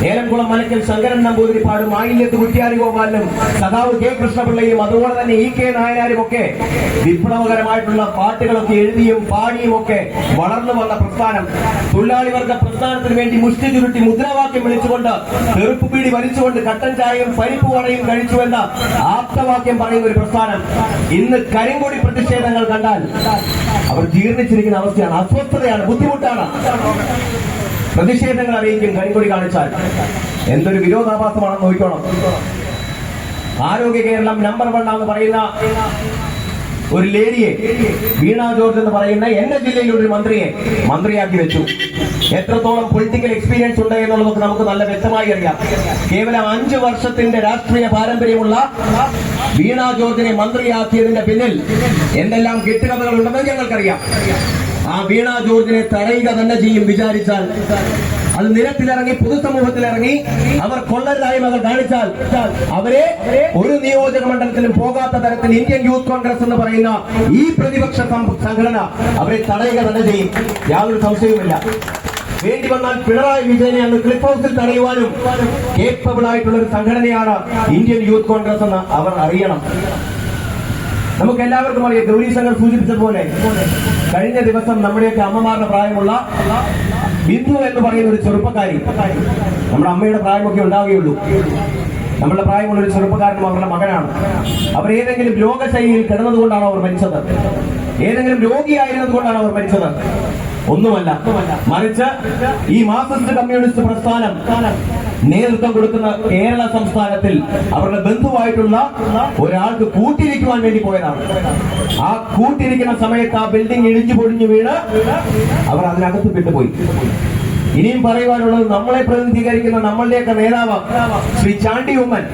ഏലംകുളം മലക്കൽ ശങ്കരൻ നമ്പൂതിരിപ്പാടും മായില്യത്ത് കുറ്റ്യാരി ഗോപാലനും സഖാവ് കെ കൃഷ്ണപിള്ളയും അതുപോലെ തന്നെ ഇ കെ നായനാരും ഒക്കെ വിപ്ലവകരമായിട്ടുള്ള പാട്ടുകളൊക്കെ എഴുതിയും പാടിയും ഒക്കെ വളർന്നു വന്ന പ്രസ്ഥാനം. തൊഴിലാളി വർഗ പ്രസ്ഥാനത്തിന് വേണ്ടി മുഷ്ടി ചുരുട്ടി മുദ്രാവാക്യം വിളിച്ചുകൊണ്ട്, ചെറുപ്പ് പീടി വലിച്ചുകൊണ്ട് കട്ടൻ ചായയും പരിപ്പ് വടയും കഴിച്ചുവെന്ന ആപ്തവാക്യം പറയുന്ന ഒരു പ്രസ്ഥാനം ഇന്ന് കരിങ്കൊടി പ്രതിഷേധങ്ങൾ കണ്ടാൽ അവർ ജീർണിച്ചിരിക്കുന്ന അവസ്ഥയാണ്. അസ്വസ്ഥതയാണ്, ബുദ്ധിമുട്ടാണ്. പ്രതിഷേധങ്ങൾ അറിയിക്കും കരിങ്കൊടി കാണിച്ചാൽ. എന്തൊരു വിരോധാഭാസമാണെന്ന് നോക്കണം. ആരോഗ്യ കേരളം നമ്പർ 1 എന്ന് പറയുന്ന ഒരു ലേഡിയെ, വീണ ജോർജ് എന്ന് പറയുന്ന എന്റെ ജില്ലയിലുള്ള ഒരു മന്ത്രിയാക്കി വെച്ചു. എത്രത്തോളം പൊളിറ്റിക്കൽ എക്സ്പീരിയൻസ് ഉണ്ട് എന്നുള്ളതൊക്കെ നമുക്ക് നല്ല വ്യക്തമായി അറിയാം. കേവലം 5 വർഷത്തിന്റെ രാഷ്ട്രീയ പാരമ്പര്യമുള്ള വീണ ജോർജിനെ മന്ത്രിയാക്കിയതിന്റെ പിന്നിൽ എന്തെല്ലാം കെട്ടുകഥകൾ ഉണ്ടെന്ന് ഞങ്ങൾക്കറിയാം. ആ വീണ ജോർജിനെ തടയുക തന്നെ ചെയ്യും വിചാരിച്ചാൽ. അത് നിരത്തിലിറങ്ങി, പൊതുസമൂഹത്തിലിറങ്ങി അവർ കൊള്ളരുതായ്മകൾ കാണിച്ചാൽ അവരെ ഒരു നിയോജക മണ്ഡലത്തിലും പോകാത്ത തരത്തിൽ ഇന്ത്യൻ യൂത്ത് കോൺഗ്രസ് എന്ന് പറയുന്ന ഈ പ്രതിപക്ഷ സംഘടന അവരെ തടയുക തന്നെ ചെയ്യും. യാതൊരു സംശയവുമില്ല. വേണ്ടി വന്നാൽ പിണറായി വിജയനെ അന്ന് ക്ലിഫ് ഹൗസിൽ തടയുവാനും കേപ്പബിൾ ആയിട്ടുള്ള ഒരു സംഘടനയാണ് ഇന്ത്യൻ യൂത്ത് കോൺഗ്രസ് എന്ന് അവർ അറിയണം. നമുക്ക് എല്ലാവർക്കും അറിയാം, ഗൗരി ശങ്കർ സൂചിപ്പിച്ചതുപോലെ കഴിഞ്ഞ ദിവസം നമ്മുടെയൊക്കെ അമ്മമാരുടെ പ്രായമുള്ള ബിന്ദു എന്ന് പറയുന്ന ഒരു ചെറുപ്പക്കാരി, നമ്മുടെ അമ്മയുടെ പ്രായമൊക്കെ ഉണ്ടാവുകയുള്ളൂ, നമ്മളുടെ പ്രായമുള്ള ഒരു ചെറുപ്പക്കാരനും അവരുടെ മകനാണ്. അവർ ഏതെങ്കിലും രോഗശൈലിയിൽ കിടന്നതുകൊണ്ടാണോ അവർ മരിച്ചത്? ഏതെങ്കിലും രോഗിയായിരുന്നത് കൊണ്ടാണോ അവർ മരിച്ചത്? ഒന്നുമല്ല. മറിച്ച് ഈ മാർക്സിസ്റ്റ് കമ്മ്യൂണിസ്റ്റ് പ്രസ്ഥാനം നേതൃത്വം കൊടുക്കുന്ന കേരള സംസ്ഥാനത്തിൽ അവരുടെ ബന്ധുവായിട്ടുള്ള ഒരാൾക്ക് കൂട്ടിരിക്കുവാൻ വേണ്ടി പോയതാണ്. ആ കൂട്ടിരിക്കുന്ന സമയത്ത് ആ ബിൽഡിംഗ് ഇടിഞ്ഞു പൊടിഞ്ഞു വീണ് അവർ അതിനകത്ത് പെട്ടുപോയി. ഇനിയും പറയുവാനുള്ളത്, നമ്മളെ പ്രതിനിധീകരിക്കുന്ന നമ്മളുടെയൊക്കെ നേതാവ് ശ്രീ ചാണ്ടി ഉമ്മൻ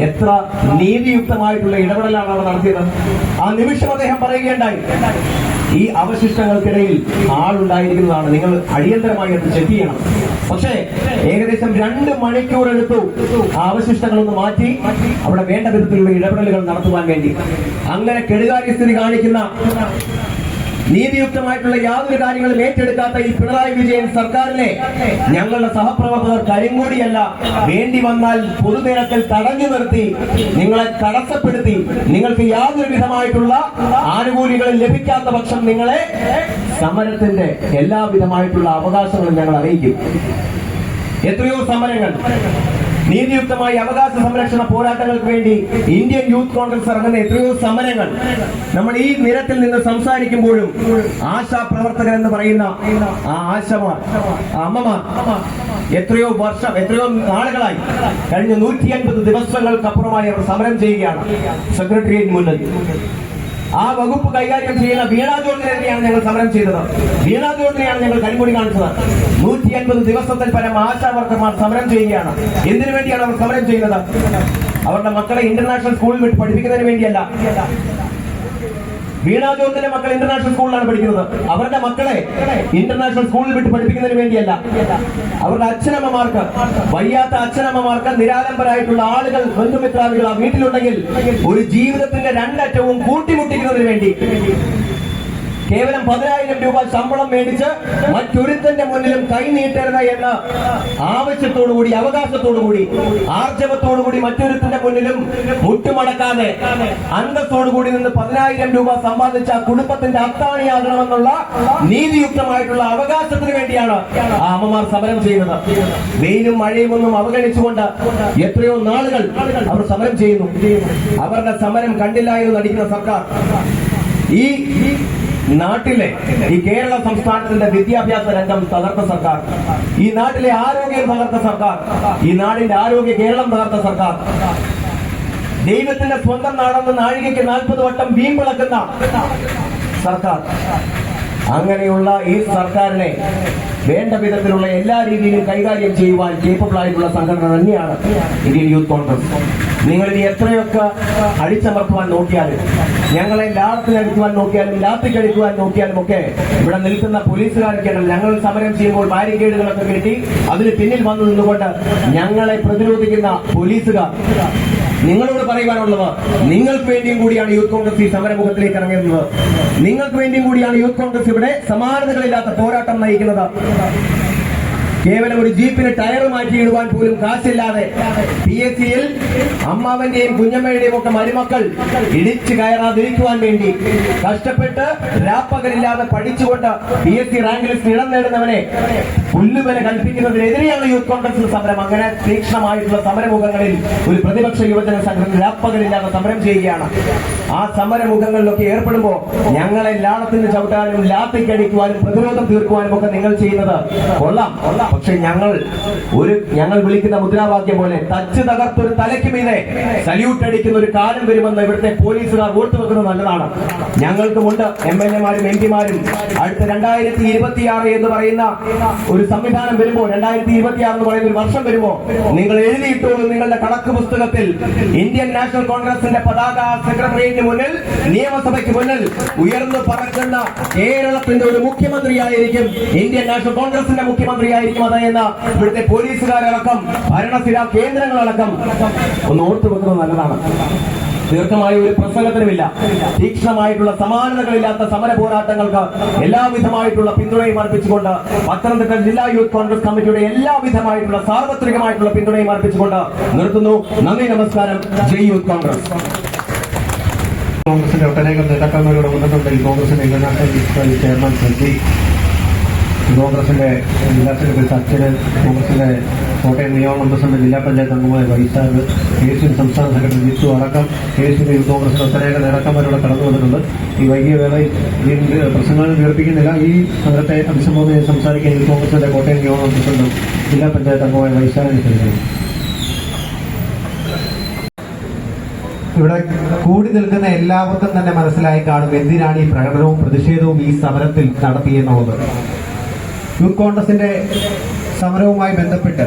എത്ര നീതിയുക്തമായിട്ടുള്ള ഇടപെടലാണ് അവർ നടത്തിയത്. ആ നിമിഷം അദ്ദേഹം പറയുകയുണ്ടായി, ഈ അവശിഷ്ടങ്ങൾക്കിടയിൽ ആളുണ്ടായിരിക്കുന്നതാണ്, നിങ്ങൾ അടിയന്തരമായി അത് ചെക്ക് ചെയ്യണം. പക്ഷേ ഏകദേശം 2 മണിക്കൂർ എടുത്തു ആ അവശിഷ്ടങ്ങളൊന്ന് മാറ്റി അവിടെ വേണ്ട വിധത്തിലുള്ള ഇടപെടലുകൾ നടത്തുവാൻ വേണ്ടി. അങ്ങനെ കെടുകാര്യസ്ഥിതി കാണിക്കുന്ന, നീതിയുക്തമായിട്ടുള്ള യാതൊരു കാര്യങ്ങളും ഏറ്റെടുക്കാത്ത ഈ പിണറായി വിജയൻ സർക്കാരിനെ ഞങ്ങളുടെ സഹപ്രവർത്തകർ കരിങ്കൊടിയല്ല, വേണ്ടി വന്നാൽ പൊതുനിരത്തിൽ തടഞ്ഞു നിർത്തി നിങ്ങളെ തടസ്സപ്പെടുത്തി നിങ്ങൾക്ക് യാതൊരു വിധമായിട്ടുള്ള ആനുകൂല്യങ്ങളും ലഭിക്കാത്ത പക്ഷം നിങ്ങളെ സമരത്തിന്റെ എല്ലാവിധമായിട്ടുള്ള അവകാശങ്ങളും ഞങ്ങൾ അറിയിക്കും. എത്രയോ സമരങ്ങൾ, നീതിയുക്തമായ അവകാശ സംരക്ഷണ പോരാട്ടങ്ങൾക്ക് വേണ്ടി ഇന്ത്യൻ യൂത്ത് കോൺഗ്രസ് ഇറങ്ങുന്ന എത്രയോ സമരങ്ങൾ നമ്മൾ ഈ നിരത്തിൽ നിന്ന് സംസാരിക്കുമ്പോഴും ആശാ പ്രവർത്തകർ എന്ന് പറയുന്ന ആ ആശമാർ, അമ്മമാർ എത്രയോ വർഷം, എത്രയോ നാളുകളായി, കഴിഞ്ഞ 150 ദിവസങ്ങൾക്കപ്പുറമായി അവർ സമരം ചെയ്യുകയാണ് സെക്രട്ടേറിയറ്റിന് മുന്നിൽ. ആ വകുപ്പ് കൈകാര്യം ചെയ്യുന്ന വീണ ജോർജിനെതിരെയാണ് ഞങ്ങൾ സമരം ചെയ്തത്. വീണ ജോർജിനെയാണ് ഞങ്ങൾ കരിങ്കൊടി കാണിച്ചത്. 150 ദിവസത്തിൽ പരം ആശാ വർക്കർമാർ സമരം ചെയ്യുകയാണ്. എന്തിനു വേണ്ടിയാണ് അവർ സമരം ചെയ്യുന്നത്? അവരുടെ മക്കളെ ഇന്റർനാഷണൽ സ്കൂളിൽ വിട്ട് പഠിപ്പിക്കുന്നതിന് വേണ്ടിയല്ല. വീണ ജോർജിന്റെ മക്കൾ ഇന്റർനാഷണൽ സ്കൂളിലാണ് പഠിക്കുന്നത്. അവരുടെ മക്കളെ ഇന്റർനാഷണൽ സ്കൂളിൽ വിട്ട് പഠിപ്പിക്കുന്നതിന് വേണ്ടിയല്ല. അവരുടെ അച്ഛനമ്മമാർക്ക്, വയ്യാത്ത അച്ഛനമ്മമാർക്ക്, നിരാലംബരായിട്ടുള്ള ആളുകൾ, ബന്ധുമിത്രാദികൾ ആ വീട്ടിലുണ്ടെങ്കിൽ ഒരു ജീവിതത്തിന്റെ 2 അറ്റവും കൂട്ടിമുട്ടിക്കുന്നതിന് വേണ്ടി കേവലം 10,000 രൂപ ശമ്പളം മേടിച്ച് മറ്റൊരുത്തന്റെ മുന്നിലും കൈ നീട്ടരുത് എന്ന ആവശ്യത്തോടുകൂടി, അവകാശത്തോടുകൂടി, ആർജവത്തോടുകൂടി മറ്റൊരുത്തന്റെ മുന്നിലും മുട്ടുമടക്കാതെ അന്തസ്സോടുകൂടി നിന്ന് 10,000 രൂപ സമ്പാദിച്ച കുടുംബത്തിന്റെ അത്താണിയാകണമെന്നുള്ള നീതിയുക്തമായിട്ടുള്ള അവകാശത്തിന് വേണ്ടിയാണ് ആ അമ്മമാർ സമരം ചെയ്യുന്നത്. വെയിലും മഴയും ഒന്നും അവഗണിച്ചുകൊണ്ട് എത്രയോ നാളുകൾ അവർ സമരം ചെയ്യുന്നു. അവരുടെ സമരം കണ്ടില്ല എന്ന് നടിക്കുന്ന സർക്കാർ, ഈ നാട്ടിലെ, ഈ കേരള സംസ്ഥാനത്തിന്റെ വിദ്യാഭ്യാസ രംഗം തകർത്ത സർക്കാർ, ഈ നാട്ടിലെ ആരോഗ്യം തകർത്ത സർക്കാർ, ഈ നാടിന്റെ ആരോഗ്യ കേരളം തകർത്ത സർക്കാർ, ദൈവത്തിന്റെ സ്വന്തം നാടെന്ന് നാഴികയ്ക്ക് 40 വട്ടം വീമ്പിളക്കുന്ന സർക്കാർ, അങ്ങനെയുള്ള ഈ സർക്കാരിനെ വേണ്ട വിധത്തിലുള്ള എല്ലാ രീതിയിലും കൈകാര്യം ചെയ്യുവാൻ കേപ്പബിൾ ആയിട്ടുള്ള സംഘടന തന്നെയാണ് ഇന്ത്യൻ യൂത്ത് കോൺഗ്രസ്. നിങ്ങൾ ഇനി എത്രയൊക്കെ അടിച്ചമർത്തുവാൻ നോക്കിയാലും, ഞങ്ങളെ ലാത്തിലടിക്കുവാൻ നോക്കിയാലും, ലാത്തിക്കടിക്കുവാൻ നോക്കിയാലും ഒക്കെ ഇവിടെ നിൽക്കുന്ന പോലീസുകാരൊക്കെയാണ് ഞങ്ങൾ സമരം ചെയ്യുമ്പോൾ ബാരിക്കേഡുകളൊക്കെ കെട്ടി അതിന് പിന്നിൽ വന്നു നിന്നുകൊണ്ട് ഞങ്ങളെ പ്രതിരോധിക്കുന്ന പോലീസുകാർ. നിങ്ങളോട് പറയുവാനുള്ളത്, നിങ്ങൾക്ക് വേണ്ടിയും കൂടിയാണ് യൂത്ത് കോൺഗ്രസ് ഈ സമരമുഖത്തിലേക്ക് ഇറങ്ങുന്നത്. നിങ്ങൾക്ക് വേണ്ടിയും കൂടിയാണ് യൂത്ത് കോൺഗ്രസ് ഇവിടെ സമാനതകളില്ലാത്ത പോരാട്ടം നയിക്കുന്നത്. കേവലം ഒരു ജീപ്പിന് ടയർ മാറ്റിയിടുവാൻ പോലും കാശില്ലാതെ PSCയിൽ അമ്മാവന്റെയും കുഞ്ഞമ്മയുടെയും ഒക്കെ മരുമക്കൾ ഇടിച്ചു കയറാതിരിക്കുവാൻ വേണ്ടി കഷ്ടപ്പെട്ട് രാപ്പകലില്ലാതെ പഠിച്ചുകൊണ്ട് PSC റാങ്ക് ലിസ്റ്റ് ഇടം നേടുന്നവനെ പുല്ലുവില കൽപ്പിക്കുന്നതിനെതിരെയാണ് യൂത്ത് കോൺഗ്രസ് സമരം. അങ്ങനെ തീക്ഷ്ണമായിട്ടുള്ള സമരമുഖങ്ങളിൽ ഒരു പ്രതിപക്ഷ യുവജന സംഘടന രാപ്പകലില്ലാതെ സമരം ചെയ്യുകയാണ്. ആ സമരമുഖങ്ങളിലൊക്കെ ഏർപ്പെടുമ്പോൾ ഞങ്ങളെ ലാളത്തിന് ചവിട്ടാനും ലാത്തിക്കടിക്കുവാനും പ്രതിരോധം തീർക്കുവാനും ഒക്കെ നിങ്ങൾ ചെയ്യുന്നത് കൊള്ളാം. പക്ഷെ ഞങ്ങൾ വിളിക്കുന്ന മുദ്രാവാക്യം പോലെ തച്ച് തകർത്തൊരു തലയ്ക്ക് മീതെ സല്യൂട്ട് അടിക്കുന്ന ഒരു കാലം വരുമെന്ന് ഇവിടുത്തെ പോലീസുകാർ ഓർത്തുവെക്കുന്നത് നല്ലതാണ്. ഞങ്ങൾക്കുമുണ്ട് MLA-മാരും MP-മാരും. അടുത്ത 2026 എന്ന് പറയുന്ന ഒരു സംവിധാനം വരുമ്പോൾ, 2026 എന്ന് പറയുന്ന ഒരു വർഷം വരുമ്പോൾ നിങ്ങൾ എഴുതിയിട്ടോളൂ നിങ്ങളുടെ കണക്ക് പുസ്തകത്തിൽ, ഇന്ത്യൻ നാഷണൽ കോൺഗ്രസിന്റെ പതാക സെക്രട്ടേറിയറ്റിന് മുന്നിൽ, നിയമസഭയ്ക്ക് മുന്നിൽ ഉയർന്നു പറക്കുന്ന കേരളത്തിന്റെ ഒരു മുഖ്യമന്ത്രിയായിരിക്കും, ഇന്ത്യൻ നാഷണൽ കോൺഗ്രസിന്റെ മുഖ്യമന്ത്രിയായിരിക്കും അതെന്ന ഇവിടുത്തെ പോലീസുകാരടക്കം ഭരണസ്ഥിര കേന്ദ്രങ്ങളടക്കം ഒന്ന് ഓർത്തു വെക്കുന്നത് നല്ലതാണ്. ദീർഘമായ ഒരു പ്രസംഗത്തിനുമില്ല, തീക്ഷ്ണമായിട്ടുള്ള സമാനതകളില്ലാത്ത സമര പോരാട്ടങ്ങൾക്ക് എല്ലാവിധമായിട്ടുള്ള പിന്തുണയും അർപ്പിച്ചുകൊണ്ട് പത്തനംതിട്ട ജില്ലാ യൂത്ത് കോൺഗ്രസ് കമ്മിറ്റിയുടെ എല്ലാവിധമായിട്ടുള്ള സാർവത്രികമായിട്ടുള്ള പിന്തുണയും അർപ്പിച്ചുകൊണ്ട് നിർത്തുന്നു. നന്ദി, നമസ്കാരം. ജയ് യൂത്ത് കോൺഗ്രസ്. കോൺഗ്രസിന്റെ ഒട്ടനേകം നേതാക്കന്മാരുടെ ഉന്നതങ്ങളിൽ കോൺഗ്രസിന്റെ ഇന്റർനാഷണൽ ചെയർമാൻ കോൺഗ്രസിന്റെ ജില്ലാ സെക്രട്ടറി സച്ചിൻ, കോൺഗ്രസിന്റെ കോട്ടയം നിയോജക പ്രസിഡന്റ് ജില്ലാ പഞ്ചായത്ത് അംഗമായ വൈശാഖ്, KSU സംസ്ഥാന സെക്രട്ടറി ജിത്തു അടക്കം KSU യൂത്ത് കോൺഗ്രസിന്റെ ഒത്തരേഖ നേതാക്കന്മാരോട് കടന്നു വന്നിട്ടുണ്ട്. ഈ വൈകിയ വേളയിൽ ഈ പ്രസംഗങ്ങൾ ദീർഘിപ്പിക്കുന്നില്ല. ഈ സമരത്തെ അഭിസംബോധന ചെയ്ത് സംസാരിക്കാൻ യൂത്ത് കോൺഗ്രസിന്റെ കോട്ടയം നിയോജക പ്രസിഡന്റും ജില്ലാ പഞ്ചായത്ത് അംഗമായ വൈശാഖിനെ ക്ഷണിക്കുന്നു. ഇവിടെ കൂടി നിൽക്കുന്ന എല്ലാവർക്കും തന്നെ മനസ്സിലായി കാണും എന്തിനാണ് ഈ പ്രകടനവും പ്രതിഷേധവും ഈ സമരത്തിൽ നടത്തിയെന്നുള്ളത്. യൂത്ത് കോൺഗ്രസിന്റെ സമരവുമായി ബന്ധപ്പെട്ട്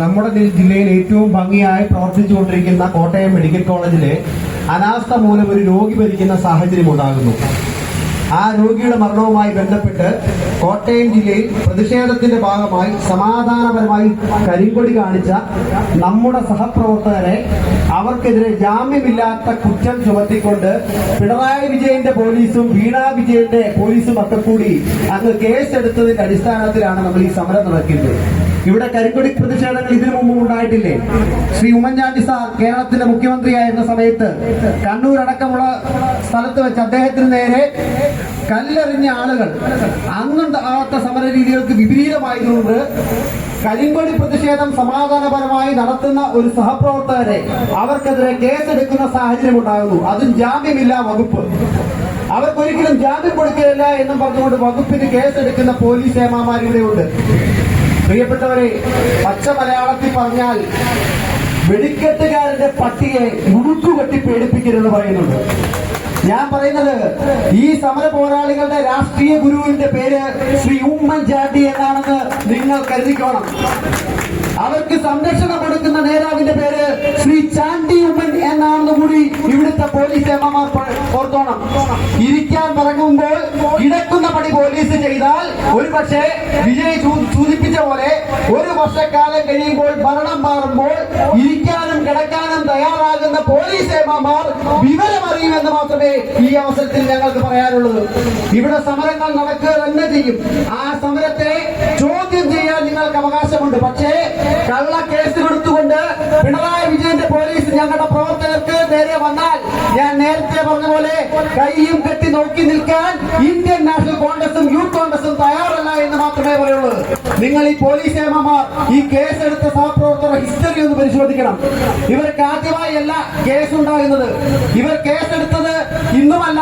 നമ്മുടെ ജില്ലയിൽ ഏറ്റവും ഭംഗിയായി പ്രവർത്തിച്ചുകൊണ്ടിരിക്കുന്ന കോട്ടയം മെഡിക്കൽ കോളേജിലെ അനാസ്ഥ മൂലം ഒരു രോഗി മരിക്കുന്ന സാഹചര്യം ഉണ്ടാകുന്നു. ആ രോഗിയുടെ മരണവുമായി ബന്ധപ്പെട്ട് കോട്ടയം ജില്ലയിൽ പ്രതിഷേധത്തിന്റെ ഭാഗമായി സമാധാനപരമായി കരിങ്കൊടി കാണിച്ച നമ്മുടെ സഹപ്രവർത്തകരെ അവർക്കെതിരെ ജാമ്യമില്ലാത്ത കുറ്റം ചുമത്തിക്കൊണ്ട് പിണറായി വിജയന്റെ പോലീസും വീണ വിജയന്റെ പോലീസും ഒക്കെ കൂടി അങ്ങ് കേസെടുത്തതിന്റെ അടിസ്ഥാനത്തിലാണ് നമ്മൾ ഈ സമരം നടക്കുന്നത്. ഇവിടെ കരിങ്കൊടി പ്രതിഷേധങ്ങൾ ഇതിനു മുമ്പ് ഉണ്ടായിട്ടില്ലേ? ശ്രീ ഉമ്മൻചാണ്ടി സാർ കേരളത്തിന്റെ മുഖ്യമന്ത്രിയായിരുന്ന സമയത്ത് കണ്ണൂർ അടക്കമുള്ള സ്ഥലത്ത് വെച്ച് അദ്ദേഹത്തിന് നേരെ കല്ലെറിഞ്ഞ ആളുകൾ അന്നുണ്ടാകാത്ത സമര രീതികൾക്ക് വിപരീതമായതുകൊണ്ട് കരിങ്കൊടി പ്രതിഷേധം സമാധാനപരമായി നടത്തുന്ന ഒരു സഹപ്രവർത്തകരെ അവർക്കെതിരെ കേസെടുക്കുന്ന സാഹചര്യം ഉണ്ടാകുന്നു. അതും ജാമ്യമില്ലാ വകുപ്പ്. അവർക്കൊരിക്കലും ജാമ്യം കൊടുക്കുകയില്ല എന്നും പറഞ്ഞുകൊണ്ട് വകുപ്പിന് കേസെടുക്കുന്ന പോലീസ് ഏമാമാർ ഇവിടെയുണ്ട്. പ്രിയപ്പെട്ടവരെ, പച്ച മലയാളത്തിൽ പറഞ്ഞാൽ വെടിക്കെട്ടുകാരന്റെ പട്ടിയെ ഉടുക്കുകെട്ടി പേടിപ്പിക്കരുതെന്ന് പറയുന്നുണ്ട്. ഞാൻ പറയുന്നത് ഈ സമര പോരാളികളുടെ രാഷ്ട്രീയ ഗുരുവിന്റെ പേര് ശ്രീ ഉമ്മൻചാണ്ടി എന്നാണെന്ന് നിങ്ങൾ കരുതിക്കോണം. അവർക്ക് സംരക്ഷണം കൊടുക്കുന്ന നേതാവിന്റെ പേര് ശ്രീ ചാണ്ടി ഉമ്മൻ എന്നാണെന്ന് കൂടി ഇവിടുത്തെ പോലീസ് ഏമാമാർ ഓർത്തോണം. ഇരിക്കാൻ തുടങ്ങുമ്പോൾ കിടക്കുന്ന പണി പോലീസ് ചെയ്താൽ ഒരുപക്ഷെ വിജയ് സൂചിപ്പിച്ച പോലെ ഒരു വർഷക്കാലം കഴിയുമ്പോൾ ഭരണം മാറുമ്പോൾ ഇരിക്കാനും കിടക്കാനും തയ്യാറാകുന്ന പോലീസ് ഏമാമാർ വിവരമറിയുമെന്ന് മാത്രമേ ഈ അവസരത്തിൽ ഞങ്ങൾക്ക് പറയാനുള്ളത്. ഇവിടെ സമരങ്ങൾ നടക്കുക തന്നെ ചെയ്യും. ആ സമരത്തെ ചോദ്യം ചെയ്യാൻ നിങ്ങൾക്ക് അവകാശമുണ്ട്. പക്ഷേ കള്ള കേസ് കൊടുത്തുകൊണ്ട് പിണറായി വിജയന്റെ പോലീസ് ഞങ്ങളുടെ പ്രവർത്തകർക്ക് നേരെ വന്നാൽ ഞാൻ നേരത്തെ പറഞ്ഞ പോലെ കൈയും കെട്ടി നോക്കി നിൽക്കാൻ ഇന്ത്യൻ നാഷണൽ കോൺഗ്രസും യൂത്ത് കോൺഗ്രസും തയ്യാറല്ല എന്ന് മാത്രമേ പറയുള്ളൂ. നിങ്ങൾ ഈ പോലീസ് ഏമാമാർ ഈ കേസെടുത്ത സഹപ്രവർത്തകർ ഹിസ്റ്ററി ഒന്ന് പരിശോധിക്കണം. ഇവർക്ക് ആദ്യമായി അല്ല കേസുണ്ടാകുന്നത്. ഇവർ കേസെടുത്തത് ഇന്നുമല്ല.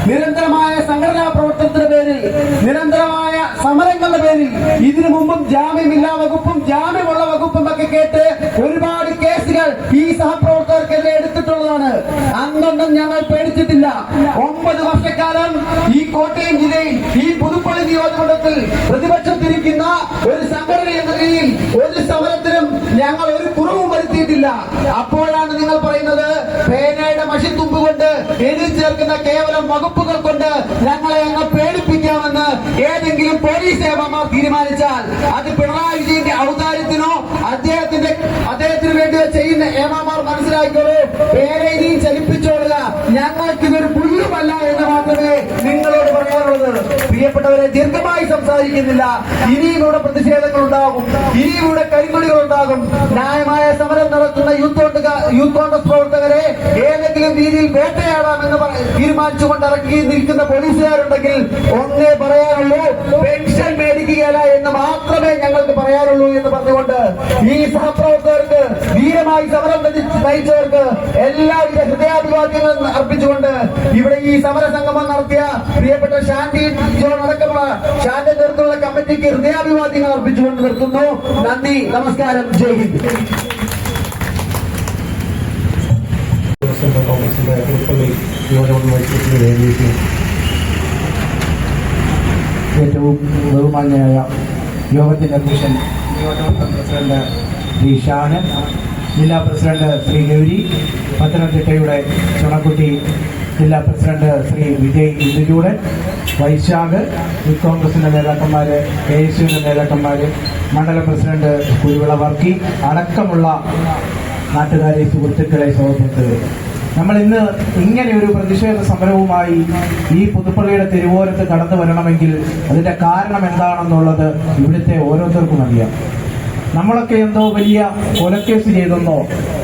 നിരന്തരമായ സംഘടനാ പ്രവർത്തനത്തിന്റെ പേരിൽ, നിരന്തരമായ സമരങ്ങളുടെ പേരിൽ ഇതിനു മുമ്പും ജാമ്യമില്ലാ വകുപ്പും ജാമ്യമുള്ള വകുപ്പും ഒക്കെ കേട്ട് ഒരുപാട് കേസുകൾ ഈ സഹപ്രവർത്തകർക്കെതിരെ എടുത്തിട്ടുള്ളതാണ്. അന്നൊന്നും ഞങ്ങൾ പേടിച്ചിട്ടില്ല. 9 വർഷക്കാലം ഈ കോട്ടയം ജില്ലയിൽ ഈ പുതുപ്പള്ളി നിയോജകമണ്ഡലത്തിൽ പ്രതിപക്ഷത്തിരിക്കുന്ന ഒരു സംഘടന എന്ന നിലയിൽ ഒരു സമരത്തിനും ഞങ്ങൾ ഒരു കുറവും വരുത്തിയിട്ടില്ല. അപ്പോഴാണ് നിങ്ങൾ പറയുന്നത് പേനയുടെ മഷിത്തുമ്പ് കൊണ്ട് എഴുതി ചേർക്കുന്ന കേവലം വകുപ്പുകൾ കൊണ്ട് ഞങ്ങളെ അങ്ങ് പേടിപ്പിക്കാമെന്ന് ഏതെങ്കിലും പോലീസ് ഏമാമാർ തീരുമാനിച്ചാൽ അത് പിണറായി വിജയന്റെ ഔദാര്യത്തിനോ അദ്ദേഹത്തിന് വേണ്ടി ചെയ്യുന്ന ഏമാമാർ മനസ്സിലാക്കിയോളൂ. പേരെ ഇനിയും ചലിപ്പിച്ചോളുക. ഞങ്ങൾക്ക് ഇതൊരു പുല്ലുമല്ല എന്ന് മാത്രമേ നിങ്ങളോട് പറയാനുള്ളത്. പ്രിയപ്പെട്ടവരെ, ദീർഘമായി സംസാരിക്കുന്നില്ല. ഇനിയും ഇവിടെ പ്രതിഷേധങ്ങൾ ഉണ്ടാകും. ഇനിയും ഇവിടെ കരിങ്കൊടികൾ ഉണ്ടാകും. ന്യായമായ സമരം നടത്തുന്ന യൂത്ത് കോൺഗ്രസ് പ്രവർത്തകരെ ഏതെങ്കിലും രീതിയിൽ വേട്ടയാടാമെന്ന് തീരുമാനിച്ചുകൊണ്ട് ഇറക്കി നിൽക്കുന്ന പോലീസുകാരുണ്ടെങ്കിൽ ഒന്നേ പറയാനുള്ളൂ, പെൻഷൻ മേടിക്കുകയല്ല എന്ന് മാത്രമേ ഞങ്ങൾക്ക് പറയാനുള്ളൂ എന്ന് പറഞ്ഞുകൊണ്ട് ഈ സഹപ്രവർത്തകർക്ക്, ധീരമായി സമരം നയിച്ചവർക്ക് എല്ലാവിധ ഹൃദയാഭിവാദ്യങ്ങളും അർപ്പിച്ചുകൊണ്ട് ഇവിടെ ഈ സമര സംഗമം നടത്തിയ പ്രിയപ്പെട്ട ഷാന്റി ജോൺ അടക്കമുള്ള ഷാന്റെ നേതൃത്വമുള്ള കമ്മിറ്റിക്ക് ഹൃദയാഭിവാദ്യങ്ങൾ അർപ്പിച്ചുകൊണ്ട് നിർത്തുന്നു. നന്ദി, നമസ്കാരം, ജയ് ഹിന്ദ്. കോൺഗ്രസിന്റെ പുതുപ്പള്ളി നിയോജകമണ്ഡലം മത്സരത്തിന്റെ വേദിയിൽ ഏറ്റവും ബഹുമാന്യനായ യോഗത്തിന്റെ അധ്യക്ഷൻ നിയോജകമണ്ഡലം പ്രസിഡന്റ് ശ്രീ ഷാന്, ജില്ലാ പ്രസിഡന്റ് ശ്രീ ഗൗരി, പത്തനംതിട്ടയുടെ ചുണക്കുട്ടി ജില്ലാ പ്രസിഡന്റ് ശ്രീ വിജയ് ഇന്ദുജൂടൻ, വൈശാഖ്, യൂത്ത് കോൺഗ്രസിന്റെ നേതാക്കന്മാര്, KSUവിന്റെ നേതാക്കന്മാര്, മണ്ഡലം പ്രസിഡന്റ് കുരുവിള വർക്കി അടക്കമുള്ള നാട്ടുകാരെ, സുഹൃത്തുക്കളെ, സഹോദരങ്ങളെ, നമ്മൾ ഇന്ന് ഇങ്ങനെ ഒരു പ്രതിഷേധ സമരവുമായി ഈ പുതുപ്പള്ളിയുടെ തിരുവോരത്ത് കടന്നു വരണമെങ്കിൽ അതിന്റെ കാരണം എന്താണെന്നുള്ളത് ഇവിടുത്തെ ഓരോരുത്തർക്കും അറിയാം. നമ്മളൊക്കെ എന്തോ വലിയ കൊലക്കേസ് ചെയ്തെന്നോ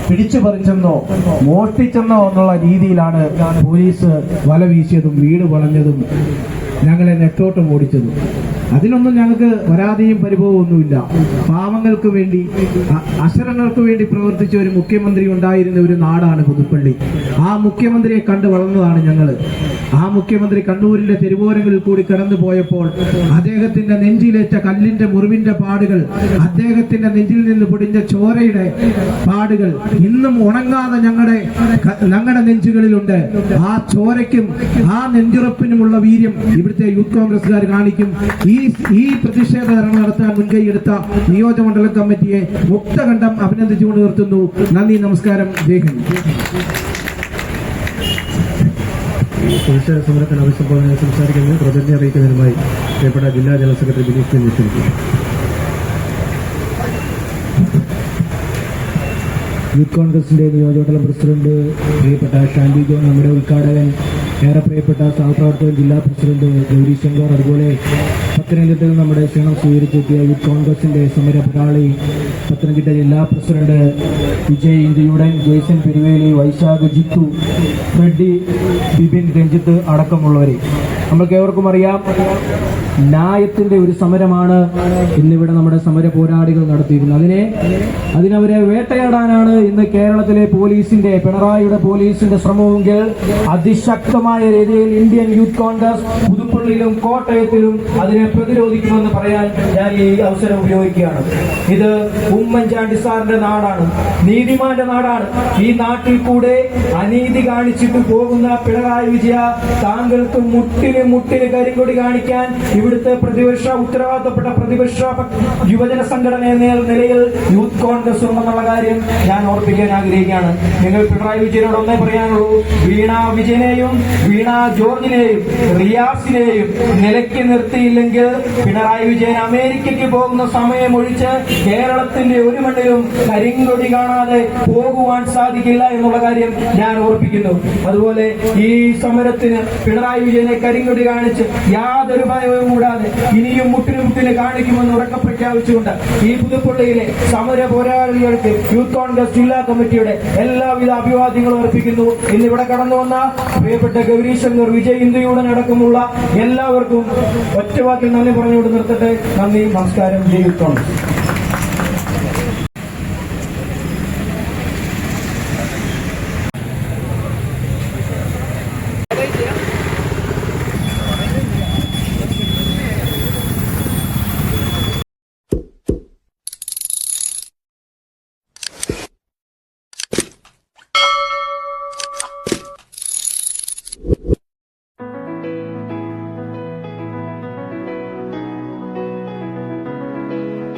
പിടിച്ചു പറിച്ചെന്നോ മോഷ്ടിച്ചെന്നോ എന്നുള്ള രീതിയിലാണ് പോലീസ് വല വീശിയതും വീട് വളഞ്ഞതും ഞങ്ങളെ നെട്ടോട്ടം ഓടിച്ചതും. അതിനൊന്നും ഞങ്ങൾക്ക് പരാതിയും പരിഭവവും ഒന്നുമില്ല. പാവങ്ങൾക്ക് വേണ്ടി, അശരണർക്ക് വേണ്ടി പ്രവർത്തിച്ച ഒരു മുഖ്യമന്ത്രി ഉണ്ടായിരുന്ന ഒരു നാടാണ് പുതുപ്പള്ളി. ആ മുഖ്യമന്ത്രിയെ കണ്ടു വളർന്നതാണ് ഞങ്ങൾ. ആ മുഖ്യമന്ത്രി കണ്ണൂരിന്റെ തെരുവോരങ്ങളിൽ കൂടി കടന്നു പോയപ്പോൾ അദ്ദേഹത്തിന്റെ നെഞ്ചിലേറ്റ കല്ലിന്റെ മുറിവിന്റെ പാടുകൾ, അദ്ദേഹത്തിന്റെ നെഞ്ചിൽ നിന്ന് പൊടിഞ്ഞ ചോരയുടെ പാടുകൾ ഇന്നും ഉണങ്ങാതെ ഞങ്ങളുടെ നെഞ്ചുകളിലുണ്ട്. ആ ചോരയ്ക്കും ആ നെഞ്ചുറപ്പിനുമുള്ള വീര്യം ഇവിടുത്തെ യൂത്ത് കോൺഗ്രസ്സുകാർ കാണിക്കും. ഈ പ്രതിഷേധ ധർണ നടത്താൻ മുൻകൈയെടുത്ത നിയോജകമണ്ഡലം കമ്മിറ്റിയെ മുക്തകണ്ഠം അഭിനന്ദിച്ചുകൊണ്ട് നിർത്തുന്നു. നന്ദി, നമസ്കാരം, ജയ് ഹിന്ദ്. സമരത്തിന് ആവശ്യപ്പെടുന്ന സംസാരിക്കുന്നത് പ്രതിജ്ഞ അറിയിക്കുന്നതിനുമായി പ്രിയപ്പെട്ട ജില്ലാ ജനറൽ സെക്രട്ടറി ബിനീഷ് ക്ഷണിക്കുന്നു. യൂത്ത് കോൺഗ്രസിന്റെ നിയോജകമണ്ഡലം പ്രസിഡന്റ് പ്രിയപ്പെട്ട ഷാൻഡി ജോൺ, നമ്മുടെ ഉദ്ഘാടകൻ ഏറെ പ്രിയപ്പെട്ട സഹപ്രവർത്തകൻ ജില്ലാ പ്രസിഡന്റ് ഗൗരി ശങ്കർ, അതുപോലെ പത്തനംതിട്ടയിൽ നമ്മുടെ ക്ഷണം സ്വീകരിച്ചെത്തിയ യൂത്ത് കോൺഗ്രസിന്റെ സമര പോരാളി പത്തനംതിട്ട ജില്ലാ പ്രസിഡന്റ് വിജയ് ഇന്ദുജൂടൻ, ജെയ്സൺ പെരുവേലി, വൈശാഖ്, ജിത്തു, ഫ്രെഡി, ബിപിൻ, രഞ്ജിത്ത് അടക്കമുള്ളവരെ നമ്മൾക്ക് ഏവർക്കും അറിയാം, ന്യായത്തിന്റെ ഒരു സമരമാണ് ഇന്നിവിടെ നമ്മുടെ സമര പോരാളികൾ നടത്തിയിരുന്നത്. അതിനവരെ വേട്ടയാടാനാണ് ഇന്ന് കേരളത്തിലെ പോലീസിന്റെ, പിണറായിയുടെ പോലീസിന്റെ ശ്രമമെങ്കിൽ അതിശക്തമായ രീതിയിൽ ഇന്ത്യൻ യൂത്ത് കോൺഗ്രസ് പുതുപ്പള്ളിയിലും കോട്ടയത്തിലും അതിനെ പ്രതിരോധിക്കുമെന്ന് പറയാൻ ഞാൻ ഈ അവസരം ഉപയോഗിക്കുകയാണ്. ഇത് ഉമ്മൻചാണ്ടി സാറിന്റെ നാടാണ്, നീതിമാന്റെ നാടാണ്. ഈ നാട്ടിൽ കൂടെ അനീതി കാണിച്ചിട്ട് പോകുന്ന പിണറായി വിജയ, താങ്കൾക്ക് മുട്ടിന് കരിങ്കൊടി കാണിക്കാൻ ഇവിടുത്തെ ഉത്തരവാദിത്തപ്പെട്ട പ്രതിപക്ഷ യുവജന സംഘടന എന്ന നിലയിൽ യൂത്ത് കോൺഗ്രസ് ഉണ്ടെന്നുള്ള കാര്യം ഞാൻ ഓർപ്പിക്കാൻ ആഗ്രഹിക്കുകയാണ്. നിങ്ങൾ പിണറായി വിജയനോട് ഒന്നേ പറയാനുള്ളൂ, വീണ വിജയനെയും വീണ ജോർജിനെയും റിയാസിനെയും നിലയ്ക്ക് നിർത്തിയില്ലെങ്കിൽ പിണറായി വിജയൻ അമേരിക്കയ്ക്ക് പോകുന്ന സമയം ഒഴിച്ച് കേരളത്തിന്റെ ഒരു മണ്ണിലും കരിങ്കൊടി കാണാതെ പോകുവാൻ സാധിക്കില്ല എന്നുള്ള കാര്യം ഞാൻ ഓർപ്പിക്കുന്നു. അതുപോലെ ഈ സമരത്തിന് പിണറായി വിജയനെ കരിങ്കൊടി കാണിച്ച് യാതൊരു ഭയവും കൂടാതെ ഇനിയും മുട്ടിന് കാണിക്കുമെന്ന് ഉറക്കെ പ്രഖ്യാപിച്ചുകൊണ്ട് ഈ പുതുപ്പള്ളിയിലെ സമര പോരാളികൾക്ക് യൂത്ത് കോൺഗ്രസ് ജില്ലാ കമ്മിറ്റിയുടെ എല്ലാവിധ അഭിവാദ്യങ്ങളും അർപ്പിക്കുന്നു. ഇന്നിവിടെ കടന്നു വന്ന പ്രിയപ്പെട്ട ഗൗരി ശങ്കർ, വിജയ് ഇന്ദുജൂടൻ അടക്കമുള്ള എല്ലാവർക്കും ഒറ്റവാക്കിൽ നന്ദി പറഞ്ഞുകൊണ്ട് നിർത്തട്ടെ. നന്ദി, നമസ്കാരം, ജയ് യൂത്ത് കോൺഗ്രസ്.